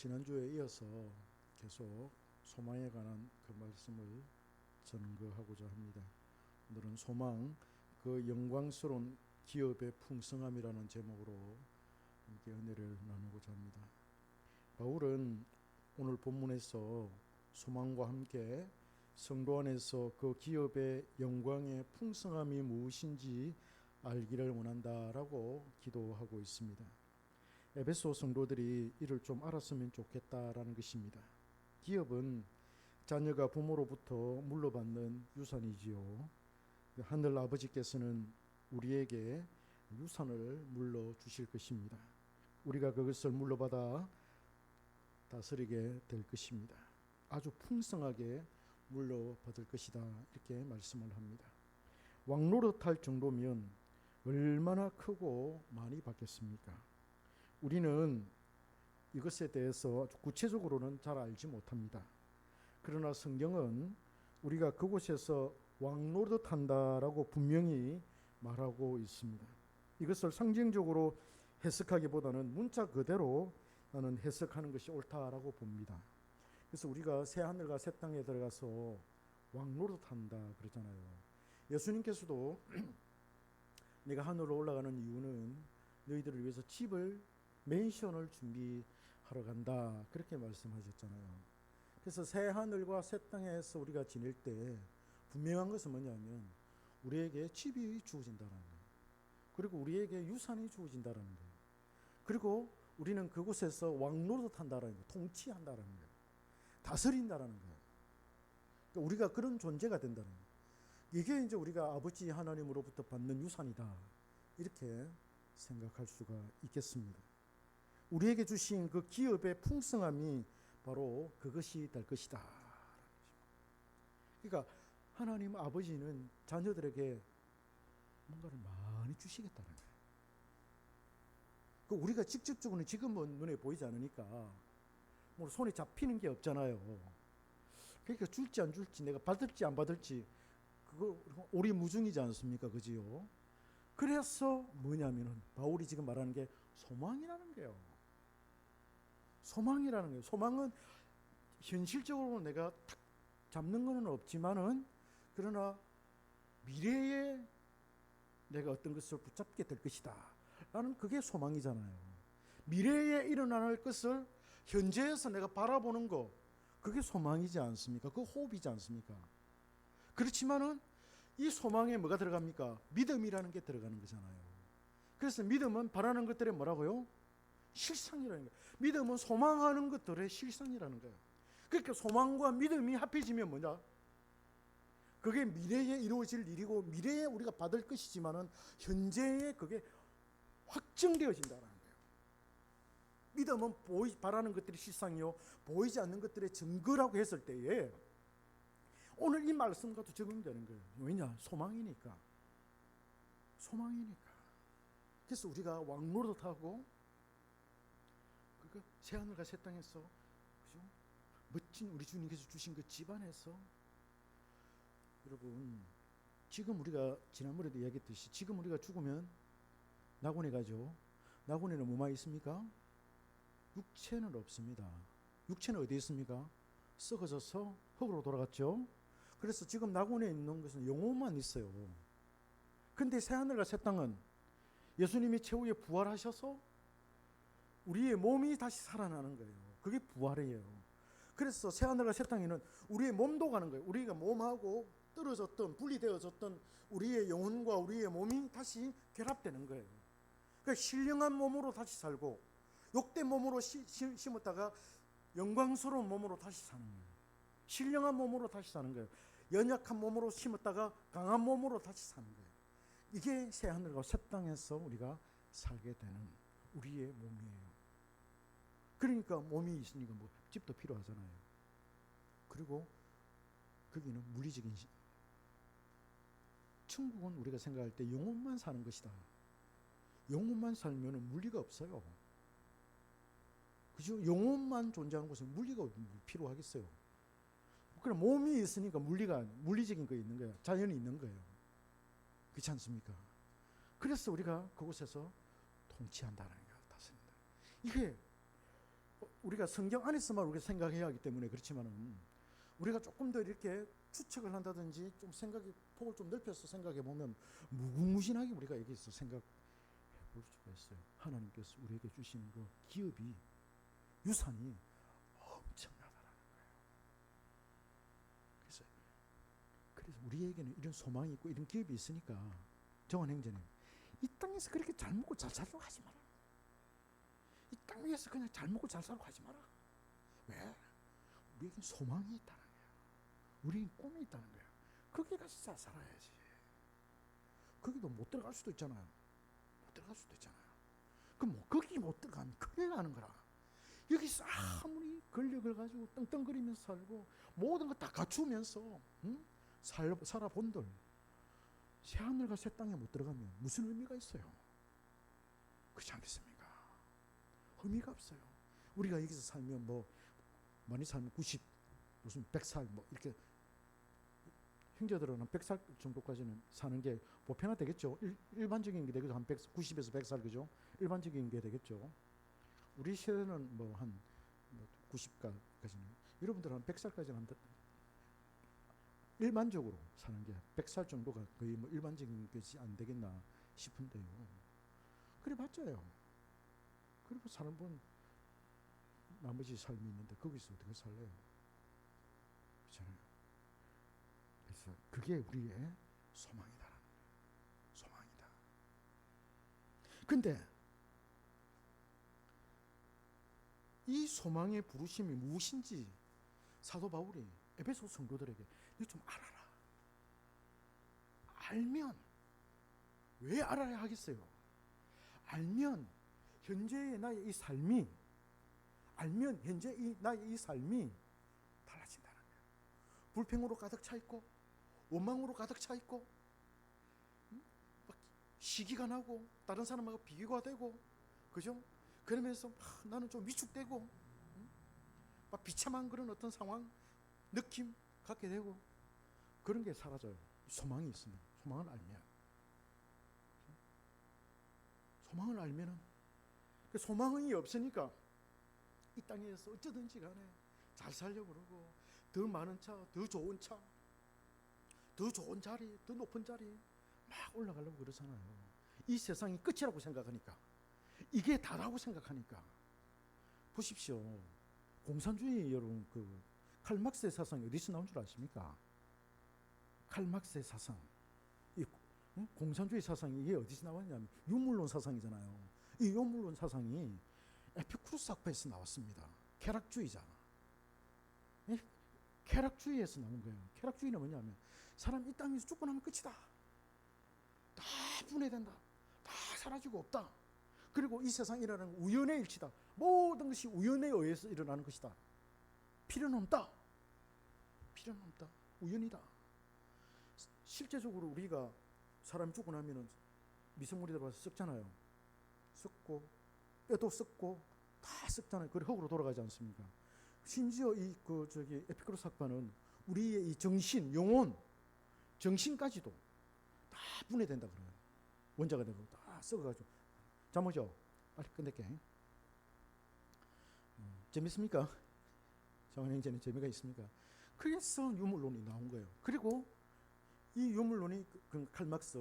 지난주에 이어서 계속 소망에 관한 그 말씀을 전거하고자 합니다. 오늘은 소망, 그 영광스러운 기업의 풍성함이라는 제목으로 함께 은혜를 나누고자 합니다. 바울은 오늘 본문에서 소망과 함께 성도 안에서 그 기업의 영광의 풍성함이 무엇인지 알기를 원한다라고 기도하고 있습니다. 에베소 성도들이 이를 좀 알았으면 좋겠다라는 것입니다. 기업은 자녀가 부모로부터 물려받는 유산이지요. 하늘 아버지께서는 우리에게 유산을 물려주실 것입니다. 우리가 그것을 물려받아 다스리게 될 것입니다. 아주 풍성하게 물려받을 것이다, 이렇게 말씀을 합니다. 왕노릇할 정도면 얼마나 크고 많이 받겠습니까? 우리는 이것에 대해서 구체적으로는 잘 알지 못합니다. 그러나 성경은 우리가 그곳에서 왕노릇한다라고 분명히 말하고 있습니다. 이것을 상징적으로 해석하기보다는 문자 그대로 나는 해석하는 것이 옳다라고 봅니다. 그래서 우리가 새 하늘과 새 땅에 들어가서 왕노릇한다 그러잖아요. 예수님께서도 내가 하늘로 올라가는 이유는 너희들을 위해서 집을, 맨션을 준비하러 간다, 그렇게 말씀하셨잖아요. 그래서 새 하늘과 새 땅에서 우리가 지낼 때 분명한 것은 뭐냐면 우리에게 집이 주어진다는 거예요. 그리고 우리에게 유산이 주어진다는 거예요. 그리고 우리는 그곳에서 왕노릇한다는 거예요. 통치한다는 거예요. 다스린다는 거예요. 그러니까 우리가 그런 존재가 된다는 거예요. 이게 이제 우리가 아버지 하나님으로부터 받는 유산이다, 이렇게 생각할 수가 있겠습니다. 우리에게 주신 그 기업의 풍성함이 바로 그것이 될 것이다. 그러니까 하나님 아버지는 자녀들에게 뭔가를 많이 주시겠다는 거예요. 우리가 직접적으로는 지금은 눈에 보이지 않으니까 뭐 손에 잡히는 게 없잖아요. 그러니까 줄지 안 줄지, 내가 받을지 안 받을지, 그거 오리무중이지 않습니까? 그지요? 그래서 뭐냐면은 바울이 지금 말하는 게 소망이라는 거예요. 소망이라는 거예요. 소망은 현실적으로 내가 탁 잡는 건 없지만은, 그러나 미래에 내가 어떤 것을 붙잡게 될 것이다 라는, 그게 소망이잖아요. 미래에 일어날 것을 현재에서 내가 바라보는 거, 그게 소망이지 않습니까? 그 호흡이지 않습니까? 그렇지만은 이 소망에 뭐가 들어갑니까? 믿음이라는 게 들어가는 거잖아요. 그래서 믿음은 바라는 것들의 뭐라고요? 실상이라는 거예요. 믿음은 소망하는 것들의 실상이라는 거예요. 그러니까 소망과 믿음이 합해지면 뭐냐? 그게 미래에 이루어질 일이고 미래에 우리가 받을 것이지만은 현재에 그게 확정되어진다는 거예요. 믿음은 바라는 것들이 실상이요, 보이지 않는 것들의 증거라고 했을 때에 오늘 이 말씀과도 적용되는 거예요. 왜냐? 소망이니까. 소망이니까. 그래서 우리가 왕노릇하고 새 하늘과 새 땅에서, 그죠? 멋진 우리 주님께서 주신 그 집안에서, 여러분, 지금 우리가 지난번에도 이야기했듯이 지금 우리가 죽으면 낙원에 가죠. 낙원에는 뭐만 있습니까? 육체는 없습니다. 육체는 어디에 있습니까? 썩어져서 흙으로 돌아갔죠. 그래서 지금 낙원에 있는 것은 영혼만 있어요. 근데 새하늘과 새 땅은 예수님이 최후에 부활하셔서 우리의 몸이 다시 살아나는 거예요. 그게 부활이에요. 그래서 새하늘과 새 땅에는 우리의 몸도 가는 거예요. 우리가 몸하고 떨어졌던, 분리되어졌던 우리의 영혼과 우리의 몸이 다시 결합되는 거예요. 그러니까 신령한 몸으로 다시 살고, 욕된 몸으로 심었다가 영광스러운 몸으로 다시 사는 거예요. 신령한 몸으로 다시 사는 거예요. 연약한 몸으로 심었다가 강한 몸으로 다시 사는 거예요. 이게 새하늘과 새 땅에서 우리가 살게 되는 우리의 몸이에요. 그러니까 몸이 있으니까 뭐 집도 필요하잖아요. 그리고 거기는 물리적인, 천국은 우리가 생각할 때 영혼만 사는 것이다. 영혼만 살면 물리가 없어요. 그죠? 영혼만 존재하는 곳은 물리가 필요하겠어요. 그럼 몸이 있으니까 물리적인 거 있는 거예요. 자연이 있는 거예요. 그렇지 않습니까? 그래서 우리가 그곳에서 통치한다는 거예요. 다스린다. 이게 우리가 성경 안에서만 우리가 생각해야 하기 때문에 그렇지만은 우리가 조금 더 이렇게 추측을 한다든지 좀 생각의 폭을 좀 넓혀서 생각해 보면 무궁무진하게 우리가 여기서 생각해 볼 수가 있어요. 하나님께서 우리에게 주시는 그 기업이, 유산이 엄청나다라는 거예요. 그래서 우리에게는 이런 소망이 있고 이런 기업이 있으니까 정원 행자님, 이 땅에서 그렇게 잘 먹고 잘 살려고 하지 마라. 이 땅 위에서 그냥 잘 먹고 잘 살려고 하지 마라. 왜? 우리에게 소망이 있다는 거예요. 우리에게 꿈이 있다는 거예요. 거기 가서 잘 살아야지. 거기도 못 들어갈 수도 있잖아요. 못 들어갈 수도 있잖아요. 그럼 뭐 거기 못 들어가면 큰일 나는 거라. 여기서 아무리 권력을 가지고 떵떵거리면서 살고 모든 거 다 갖추면서 살아본들 새하늘과 새 땅에 못 들어가면 무슨 의미가 있어요? 그렇지 않겠습니까? 의미가 없어요. 우리가 여기서 살면 뭐 많이 살면 90, 무슨 100살 뭐 이렇게 형제들은 100살 정도까지는 사는 게 보편화 되겠죠. 일반적인 게 되겠죠. 한 90에서 100살 그죠? 일반적인 게 되겠죠. 우리 시대는 뭐 한 90까지는 여러분들은 한 100살까지는 한다. 일반적으로 사는 게 100살 정도가 거의 뭐 일반적인 것이 안 되겠나 싶은데요. 그래 맞아요. 그리고 사는 분 나머지 삶이 있는데 거기서 어떻게 살래요? 그렇잖아요. 그래서 그게 우리의 소망이다라는 거예요. 소망이다. 근데 이 소망의 부르심이 무엇인지 사도 바울이 에베소 성도들에게 너 좀 알아라. 알면 왜 알아야 하겠어요? 알면 현재의 나의 이 삶이, 알면 현재 나의 이 삶이 달라진다는 거예요. 불평으로 가득 차 있고 원망으로 가득 차 있고 막 시기가 나고 다른 사람하고 비교가 되고 그죠? 그러면서 나는 좀 위축되고 막 비참한 그런 어떤 상황, 느낌 갖게 되고 그런 게 사라져요. 소망이 있으면, 소망을 알면. 소망을 알면은 그 소망이 없으니까 이 땅에서 어쩌든지 간에 잘 살려고 그러고 더 많은 차, 더 좋은 차, 더 좋은 자리, 더 높은 자리 막 올라가려고 그러잖아요. 이 세상이 끝이라고 생각하니까, 이게 다라고 생각하니까. 보십시오. 공산주의 여러분, 그 칼막스의 사상이 어디서 나온 줄 아십니까? 칼막스의 사상, 이 공산주의 사상이 이게 어디서 나왔냐면 유물론 사상이잖아요. 이 유물론 사상이 에피쿠로스 학파에서 나왔습니다. 쾌락주의자. 쾌락주의에서 나온 거예요. 쾌락주의는 뭐냐면 사람 이 땅에서 죽고 나면 끝이다. 다 분해된다. 다 사라지고 없다. 그리고 이 세상에 일어나는 우연의 일치다. 모든 것이 우연에 의해서 일어나는 것이다. 필요는 없다. 필요는 없다. 우연이다. 실제적으로 우리가 사람이 죽고 나면은 미생물이 들어와서 썩잖아요. 썩고 뼈도 썩고 다 썩잖아요. 그리고 흙으로 돌아가지 않습니까? 심지어 이 에피쿠로스 학파는 우리의 이 정신, 영혼, 정신까지도 다 분해된다 그래요. 원자가 되고 다 썩어가지고. 자, 뭐죠? 빨리 끝낼게. 재밌습니까? 정원행제는 재미가 있습니까? 그래서 유물론이 나온 거예요. 그리고 이 유물론이 칼막스,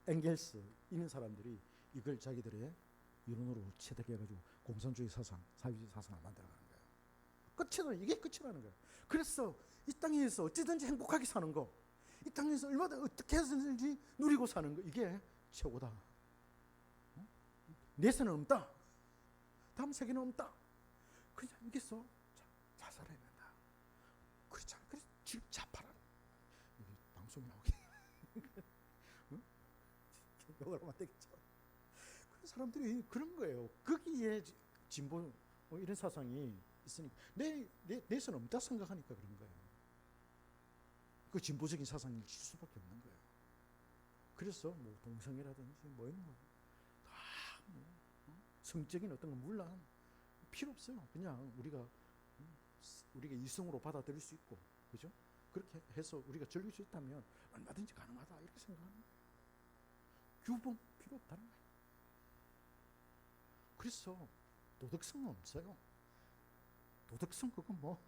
엥겔스 이런 사람들이 이걸 자기들의 이론으로 채택해가지고 공산주의 사상, 사회주의 사상을 만들어가는 거예요. 끝이라는, 이게 끝이라는 거예요. 그래서 이 땅에서 어찌든지 행복하게 사는 거, 이 땅에서 얼마나 어떻게 해서든지 누리고 사는 거, 이게 최고다. 내세는 없다. 다음 세계는 없다. 그냥 여기서 잘 살아야 된다. 그렇지 않아? 그래서 지금 좌파라. 방송이 나오게. 욕을 하면 안 되겠죠. 그런 사람들이 그런 거예요. 거기에 진보 이런 사상이 있으니까 내세는 없다 생각하니까 그런 거예요. 그 진보적인 사상일 수밖에 없는 거예요. 그래서 뭐 동성애라든지 뭐 이런 거 다 뭐 성적인 어떤 건 물론 필요 없어요. 그냥 우리가 이성으로 받아들일 수 있고, 그죠? 그렇게 해서 우리가 즐길 수 있다면 얼마든지 가능하다 이렇게 생각하는 거예요. 규범 필요 없다는 거예요. 그래서 도덕성은 없어요. 도덕성 그거 뭐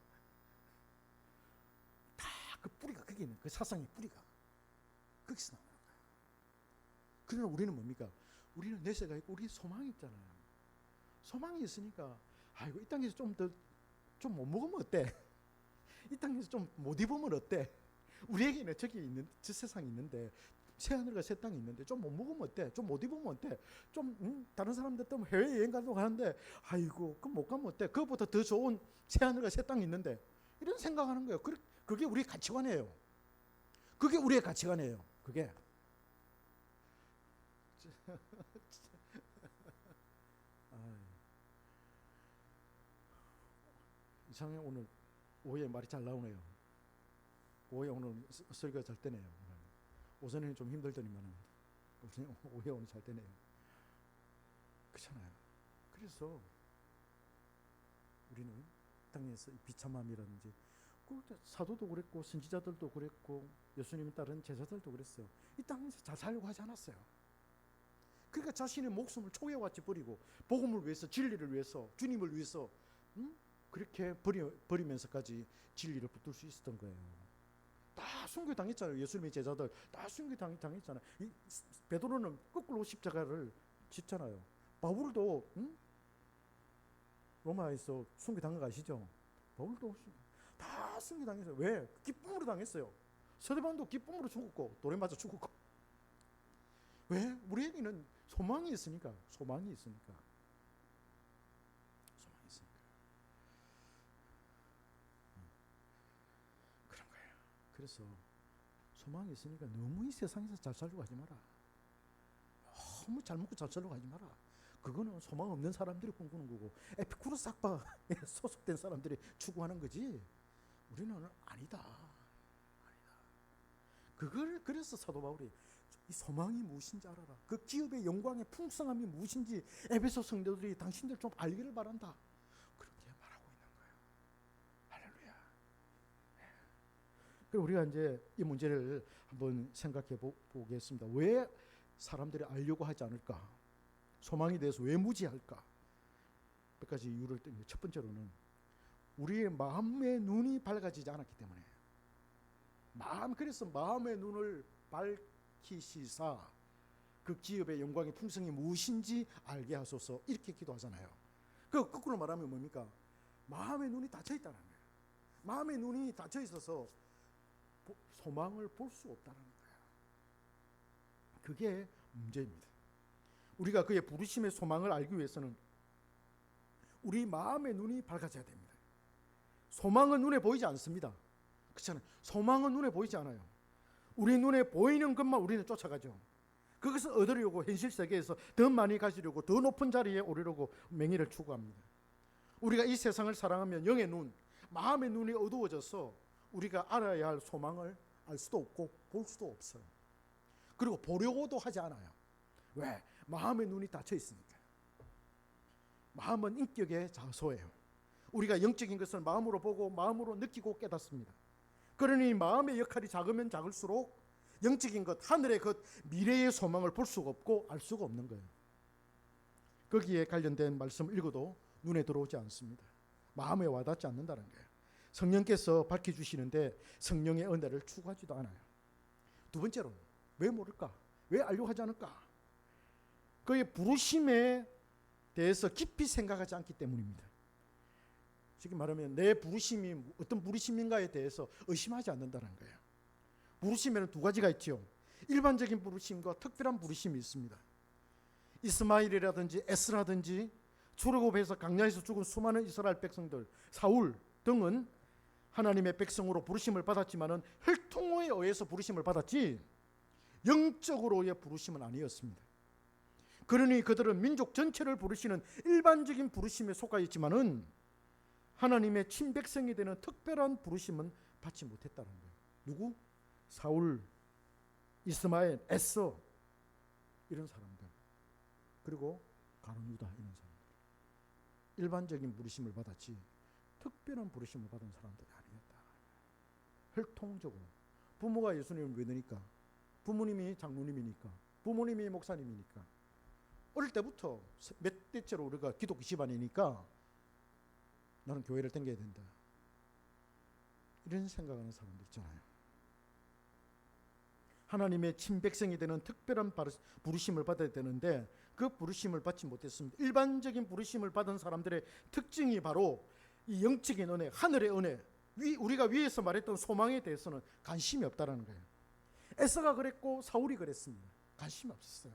다 그 뿌리가 거기 있는 그 사상의 뿌리가 거기서 나오는 거야. 그러나 우리는 뭡니까? 우리는 내세가 있고 우리 소망이 있잖아요. 소망이 있으니까 아이고 이 땅에서 좀 더 좀 못 먹으면 어때? 이 땅에서 좀 못 입으면 어때? 우리에게는 저기 있는 저 세상이 있는데 새하늘과 새 땅이 있는데 좀 못 먹으면 어때? 좀 못 입으면 어때? 좀 다른 사람들 또 해외 여행 가려고 하는데 아이고 그럼 못 가면 어때? 그것보다 더 좋은 새하늘과 새 땅이 있는데 이런 생각하는 거예요. 그게 우리의 가치관이에요. 그게 우리의 가치관이에요. 그게 이상해. 오늘 오후에 말이 잘 나오네요. 오후에 오늘 설교가 잘 되네요. 오전에는 좀 힘들더니만은 오후에 오늘 잘 되네요. 그렇잖아요. 그래서 우리는 땅에서 비참함이라든지 사도도 그랬고 선지자들도 그랬고 예수님을 따른 제자들도 그랬어요. 이 땅에서 잘 살려고 하지 않았어요. 그러니까 자신의 목숨을 초계와치 버리고 복음을 위해서, 진리를 위해서, 주님을 위해서 그렇게 버리면서까지 진리를 붙들 수 있었던 거예요. 다 순교당했잖아요. 예수님의 제자들 다 순교당했잖아요. 베드로는 거꾸로 십자가를 짓잖아요. 바울도 로마에서 순교당한 거 아시죠? 바울도 다 순교당했어요. 왜? 기쁨으로 당했어요. 스데반도 기쁨으로 죽었고 돌에 맞아 죽었고. 왜? 우리에게는 소망이 있으니까. 소망이 있으니까. 그런 거예요. 그래서 소망이 있으니까 너무 이 세상에서 잘 살려고 하지 마라. 너무 잘 먹고 잘 살려고 하지 마라. 그거는 소망 없는 사람들이 꿈꾸는 거고 에피쿠로스 학파에 소속된 사람들이 추구하는 거지. 우리는 아니다. 그래서 사도 바울이 이 소망이 무엇인지 알아라. 그 기업의 영광의 풍성함이 무엇인지 에베소 성도들이 당신들 좀 알기를 바란다. 그렇게 말하고 있는 거예요. 할렐루야. 그럼 우리가 이제 이 문제를 한번 생각해 보겠습니다. 왜 사람들이 알려고 하지 않을까? 소망에 대해서 왜 무지할까? 몇 가지 이유를 듭니다. 첫 번째로는 우리의 마음의 눈이 밝아지지 않았기 때문에. 그래서 마음의 눈을 밝히시사 그 기업의 영광의 풍성이 무엇인지 알게 하소서 이렇게 기도하잖아요. 그 거꾸로 말하면 뭡니까? 마음의 눈이 닫혀 있다는 거예요. 마음의 눈이 닫혀 있어서 소망을 볼 수 없다는 거예요. 그게 문제입니다. 우리가 그의 부르심의 소망을 알기 위해서는 우리 마음의 눈이 밝아져야 됩니다. 소망은 눈에 보이지 않습니다. 그렇잖아요. 소망은 눈에 보이지 않아요. 우리 눈에 보이는 것만 우리는 쫓아가죠. 그것을 얻으려고 현실 세계에서 더 많이 가지려고 더 높은 자리에 오르려고 명예를 추구합니다. 우리가 이 세상을 사랑하면 영의 눈, 마음의 눈이 어두워져서 우리가 알아야 할 소망을 알 수도 없고 볼 수도 없어요. 그리고 보려고도 하지 않아요. 왜? 마음의 눈이 닫혀 있으니까. 마음은 인격의 자소예요. 우리가 영적인 것을 마음으로 보고 마음으로 느끼고 깨닫습니다. 그러니 마음의 역할이 작으면 작을수록 영적인 것, 하늘의 것, 미래의 소망을 볼 수가 없고 알 수가 없는 거예요. 거기에 관련된 말씀을 읽어도 눈에 들어오지 않습니다. 마음에 와닿지 않는다는 거예요. 성령께서 밝혀주시는데 성령의 은혜를 추구하지도 않아요. 두 번째로는 왜 모를까? 왜 알려고 하지 않을까? 그의 부르심에 대해서 깊이 생각하지 않기 때문입니다. 쉽게 말하면 내 부르심이 어떤 부르심인가에 대해서 의심하지 않는다는 거예요. 부르심에는 두 가지가 있죠. 일반적인 부르심과 특별한 부르심이 있습니다. 이스마엘이라든지 에스라든지 출애굽해서 광야에서 죽은 수많은 이스라엘 백성들, 사울 등은 하나님의 백성으로 부르심을 받았지만은 혈통에 의해서 부르심을 받았지 영적으로의 부르심은 아니었습니다. 그러니 그들은 민족 전체를 부르시는 일반적인 부르심에 속하 있지만은 하나님의 친백성이 되는 특별한 부르심은 받지 못했다는 거예요. 누구? 사울, 이스마엘, 에서 이런 사람들, 그리고 가룟 유다 이런 사람들. 일반적인 부르심을 받았지 특별한 부르심을 받은 사람들이 아니었다. 혈통적으로 부모가 예수님을 믿으니까, 부모님이 장로님이니까, 부모님이 목사님이니까, 어릴 때부터 몇 대째로 우리가 기독교 집안이니까 나는 교회를 댕겨야 된다. 이런 생각하는 사람들 있잖아요. 하나님의 친백성이 되는 특별한 부르심을 받아야 되는데 그 부르심을 받지 못했습니다. 일반적인 부르심을 받은 사람들의 특징이 바로 이 영적인 은혜, 하늘의 은혜, 우리가 위에서 말했던 소망에 대해서는 관심이 없다라는 거예요. 에서가 그랬고 사울이 그랬습니다. 관심이 없었어요.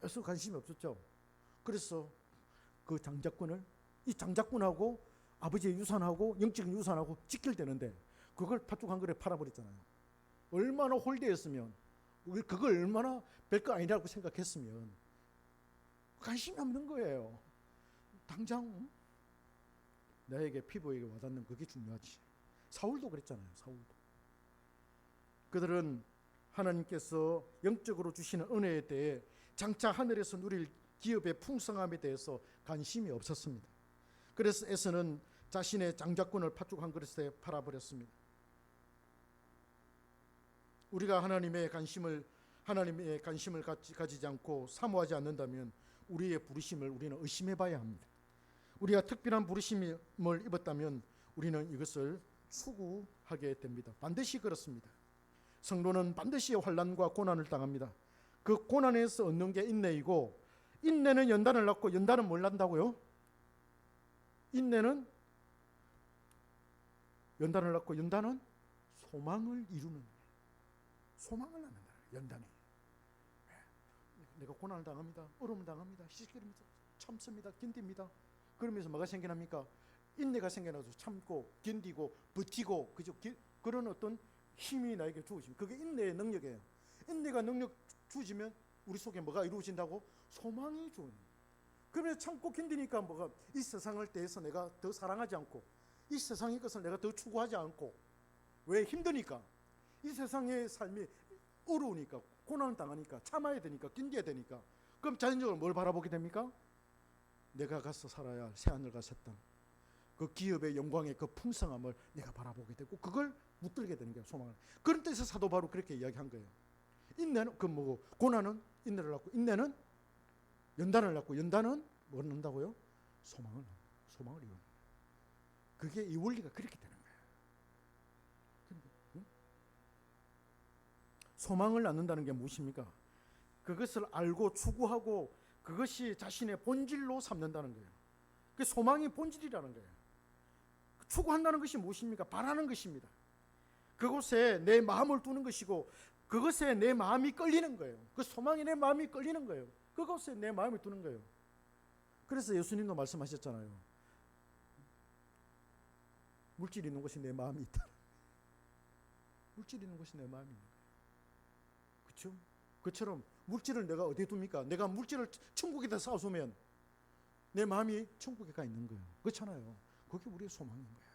에서 관심이 없었죠. 그래서 그 장자권을, 이 장자권하고 아버지의 유산하고 영적인 유산하고 직결되는데 그걸 팥죽 한 그릇에 팔아버렸잖아요. 얼마나 홀대였으면, 그걸 얼마나 별거 아니라고 생각했으면 관심이 없는 거예요. 당장 나에게 피부에게 와닿는 그게 중요하지. 사울도 그랬잖아요. 사울도. 그들은 하나님께서 영적으로 주시는 은혜에 대해 장차 하늘에서 누릴 기업의 풍성함에 대해서 관심이 없었습니다. 그래서 에서는 자신의 장자권을 팥죽 한 그릇에 팔아버렸습니다. 우리가 하나님의 관심을 가지지 않고 사모하지 않는다면 우리의 부르심을 우리는 의심해 봐야 합니다. 우리가 특별한 부르심을 입었다면 우리는 이것을 추구하게 됩니다. 반드시 그렇습니다. 성도는 반드시 환난과 고난을 당합니다. 그 고난에서 얻는 게 인내이고, 인내는 연단을 낳고 연단은 뭘 낳는다고요? 인내는 연단을 낳고 연단은 소망을 이루는, 소망을 낳는다. 연단이. 내가 고난을 당합니다. 어려움을 당합니다. 시시거립니다. 참습니다. 견딥니다. 그러면서 뭐가 생겨납니까? 인내가 생겨나서 참고 견디고 버티고, 그죠? 그런 어떤 힘이 나에게 주어집니다. 그게 인내의 능력이에요. 인내가 능력 주어지면 우리 속에 뭐가 이루어진다고? 소망이 주어집니다. 그러면 참고 견디니까 뭐가, 이 세상을 대해서 내가 더 사랑하지 않고, 이 세상의 것을 내가 더 추구하지 않고, 왜? 힘드니까. 이 세상의 삶이 어려우니까, 고난을 당하니까, 참아야 되니까, 견뎌야 되니까. 그럼 자연적으로 뭘 바라보게 됩니까? 내가 가서 살아야 할 새하늘과 새 땅, 그 기업의 영광의 그 풍성함을 내가 바라보게 되고, 그걸 묻들게 되는 거예요. 소망을. 그런 뜻에서 사도 바로 그렇게 이야기한 거예요. 인내는 고난은 인내를 낳고, 인내는 연단을 낳고, 연단은 뭘 낳는다고요? 소망을 이루는 거예요. 그게 이 원리가 그렇게 되는 거예요. 소망을 낳는다는 게 무엇입니까? 그것을 알고 추구하고 그것이 자신의 본질로 삼는다는 거예요. 그 소망이 본질이라는 거예요. 추구한다는 것이 무엇입니까? 바라는 것입니다. 그곳에 내 마음을 두는 것이고, 그것에 내 마음이 끌리는 거예요. 그 소망에 내 마음이 끌리는 거예요. 그것에 내 마음이 두는 거예요. 그래서 예수님도 말씀하셨잖아요. 물질이 있는 곳이 내 마음이 있다. 물질이 있는 곳이 내 마음이 있는 거예요. 그렇죠? 그처럼 물질을 내가 어디에 둡니까? 내가 물질을 천국에다 쌓아두면 내 마음이 천국에 가 있는 거예요. 그렇잖아요. 그게 우리의 소망인 거예요.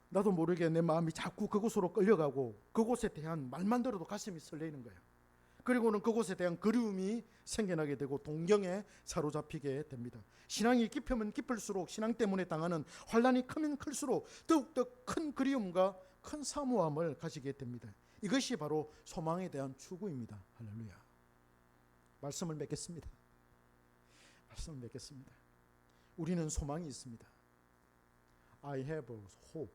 나도 모르게 내 마음이 자꾸 그곳으로 끌려가고, 그곳에 대한 말만 들어도 가슴이 설레이는 거예요. 그리고는 그곳에 대한 그리움이 생겨나게 되고 동경에 사로잡히게 됩니다. 신앙이 깊으면 깊을수록, 신앙 때문에 당하는 환난이 크면 클수록 더욱더 큰 그리움과 큰 사모함을 가지게 됩니다. 이것이 바로 소망에 대한 추구입니다. 할렐루야. 말씀을 맺겠습니다. 우리는 소망이 있습니다. I have hope.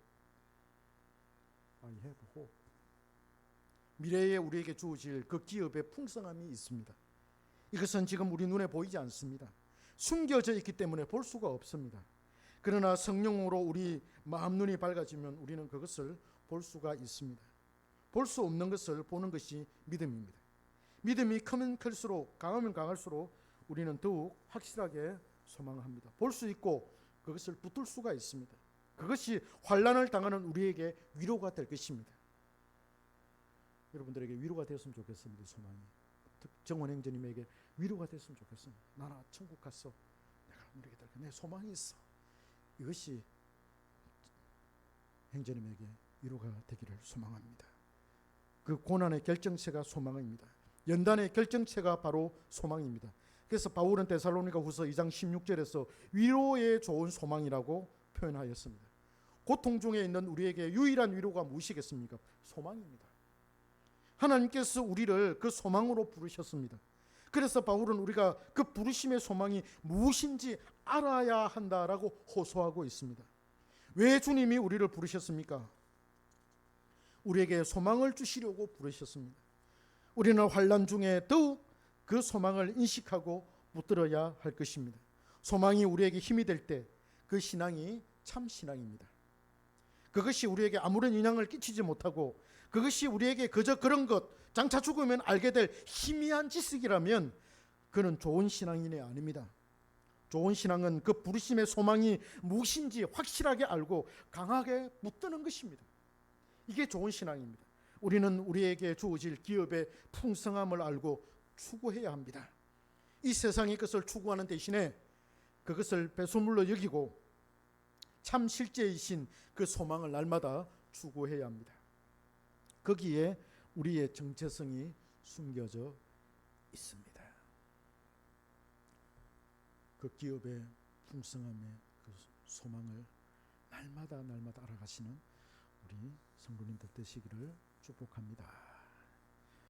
미래에 우리에게 주어질 그 기업의 풍성함이 있습니다. 이것은 지금 우리 눈에 보이지 않습니다. 숨겨져 있기 때문에 볼 수가 없습니다. 그러나 성령으로 우리 마음 눈이 밝아지면 우리는 그것을 볼 수가 있습니다. 볼 수 없는 것을 보는 것이 믿음입니다. 믿음이 크면 클수록, 강하면 강할수록 우리는 더욱 확실하게 소망합니다. 볼 수 있고 그것을 붙들 수가 있습니다. 그것이 환난을 당하는 우리에게 위로가 될 것입니다. 여러분들에게 위로가 되었으면 좋겠습니다. 소망이 정원 행제님에게 위로가 됐으면 좋겠습니다. 나나 천국 갔어. 내가 누리게 될 거야. 내 소망이 있어. 이것이 행제님에게 위로가 되기를 소망합니다. 그 고난의 결정체가 소망입니다. 연단의 결정체가 바로 소망입니다. 그래서 바울은 데살로니가 후서 2장 16절에서 위로의 좋은 소망이라고 표현하였습니다. 고통 중에 있는 우리에게 유일한 위로가 무엇이겠습니까? 소망입니다. 하나님께서 우리를 그 소망으로 부르셨습니다. 그래서 바울은 우리가 그 부르심의 소망이 무엇인지 알아야 한다라고 호소하고 있습니다. 왜 주님이 우리를 부르셨습니까? 우리에게 소망을 주시려고 부르셨습니다. 우리는 환난 중에 더욱 그 소망을 인식하고 붙들어야 할 것입니다. 소망이 우리에게 힘이 될 때 그 신앙이 참 신앙입니다. 그것이 우리에게 아무런 영향을 끼치지 못하고 그것이 우리에게 그저 그런 것, 장차 죽으면 알게 될 희미한 지식이라면 그는 좋은 신앙인이 아닙니다. 좋은 신앙은 그 부르심의 소망이 무엇인지 확실하게 알고 강하게 붙드는 것입니다. 이게 좋은 신앙입니다. 우리는 우리에게 주어질 기업의 풍성함을 알고 추구해야 합니다. 이 세상의 것을 추구하는 대신에 그것을 배수물로 여기고 참 실제이신 그 소망을 날마다 추구해야 합니다. 거기에 우리의 정체성이 숨겨져 있습니다. 그 기업의 풍성함의 그 소망을 날마다 알아가시는 우리 성도님들 되시기를 축복합니다.